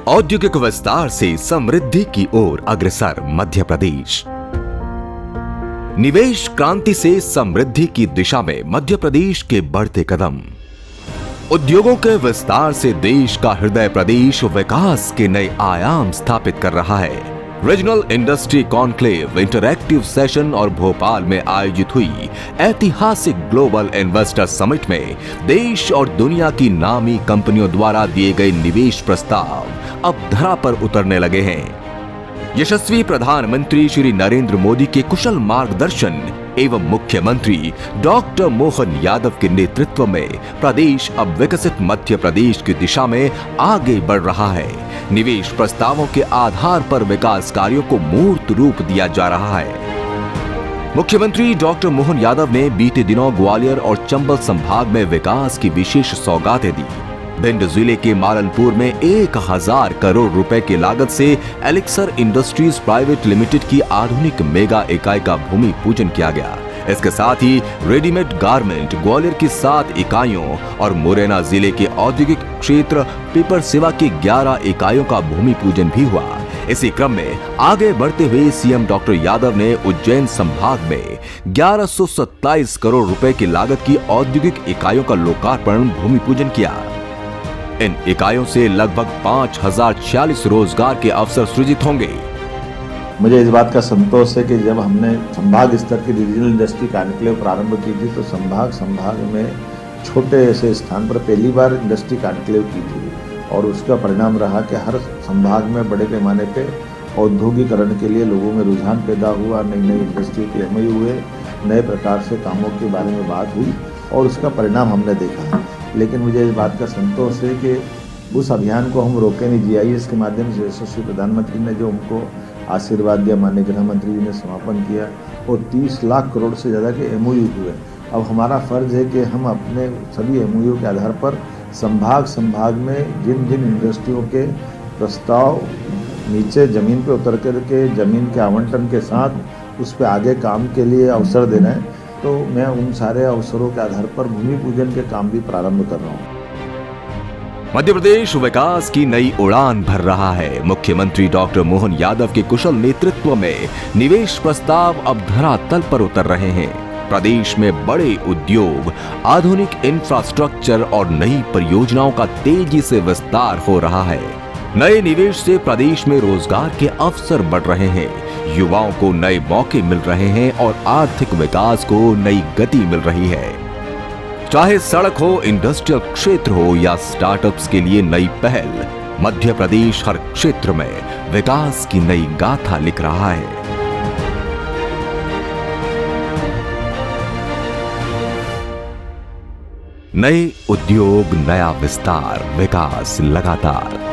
औद्योगिक विस्तार से समृद्धि की ओर अग्रसर मध्य प्रदेश। निवेश क्रांति से समृद्धि की दिशा में मध्य प्रदेश के बढ़ते कदम। उद्योगों के विस्तार से देश का हृदय प्रदेश विकास के नए आयाम स्थापित कर रहा है। Regional industry conclave interactive session और भोपाल में आयोजित हुई ऐतिहासिक ग्लोबल इन्वेस्टर समिट में देश और दुनिया की नामी कंपनियों द्वारा दिए गए निवेश प्रस्ताव अब धरा पर उतरने लगे हैं। यशस्वी प्रधानमंत्री श्री नरेंद्र मोदी के कुशल मार्गदर्शन एवं मुख्यमंत्री डॉक्टर मोहन यादव के नेतृत्व में प्रदेश अब विकसित मध्य प्रदेश की दिशा में आगे बढ़ रहा है। निवेश प्रस्तावों के आधार पर विकास कार्यों को मूर्त रूप दिया जा रहा है। मुख्यमंत्री डॉक्टर मोहन यादव ने बीते दिनों ग्वालियर और चंबल संभाग में विकास की विशेष सौगातें दी। भिंड जिले के मालनपुर में 1000 करोड़ रुपए की लागत से एलिक्सर इंडस्ट्रीज प्राइवेट लिमिटेड की आधुनिक मेगा इकाई का भूमि पूजन किया गया। इसके साथ ही रेडीमेड गारमेंट ग्वालियर की 7 इकाइयों और मुरैना जिले के औद्योगिक क्षेत्र पेपर सेवा की 11 इकाइयों का भूमि पूजन भी हुआ। इसी क्रम में आगे बढ़ते हुए सीएम डॉक्टर यादव ने उज्जैन संभाग में 1127 करोड़ रुपए की लागत की औद्योगिक इकाइयों का लोकार्पण भूमि पूजन किया। इन इकाइयों से लगभग 5046 रोजगार के अवसर सृजित होंगे। मुझे इस बात का संतोष है कि जब हमने संभाग स्तर की रीजनल इंडस्ट्री कॉन्क्लेव प्रारंभ की थी तो संभाग में छोटे ऐसे स्थान पर पहली बार इंडस्ट्री कॉन्क्लेव की थी और उसका परिणाम रहा कि हर संभाग में बड़े पैमाने पे औद्योगिकरण के लिए लोगों में रुझान पैदा हुआ, नई नई इंडस्ट्री के एमओयू हुए, नए प्रकार से कामों के बारे में बात हुई और उसका परिणाम हमने देखा। लेकिन मुझे इस बात का संतोष है कि उस अभियान को हम रोके नहीं। जीआईएस के माध्यम से यशस्वी प्रधानमंत्री ने जो हमको आशीर्वाद दिया, माननीय गृह मंत्री जी ने समापन किया और 30 लाख करोड़ से ज़्यादा के एमओयू हुए। अब हमारा फर्ज है कि हम अपने सभी एमओयू के आधार पर संभाग में जिन जिन इंडस्ट्रियों के प्रस्ताव नीचे ज़मीन पे उतर कर के ज़मीन के आवंटन के साथ उस पर आगे काम के लिए अवसर देना है, तो मैं उन सारे अवसरों के आधार पर भूमि पूजन के काम भी प्रारंभ कर रहा हूँ। मध्य प्रदेश विकास की नई उड़ान भर रहा है। मुख्यमंत्री डॉक्टर मोहन यादव के कुशल नेतृत्व में निवेश प्रस्ताव अब धरातल पर उतर रहे हैं। प्रदेश में बड़े उद्योग, आधुनिक इंफ्रास्ट्रक्चर और नई परियोजनाओं का तेजी से विस्तार हो रहा है। नए निवेश से प्रदेश में रोजगार के अवसर बढ़ रहे हैं, युवाओं को नए मौके मिल रहे हैं और आर्थिक विकास को नई गति मिल रही है। चाहे सड़क हो, इंडस्ट्रियल क्षेत्र हो या स्टार्टअप्स के लिए नई पहल, मध्य प्रदेश हर क्षेत्र में विकास की नई गाथा लिख रहा है। नए उद्योग, नया विस्तार, विकास लगातार।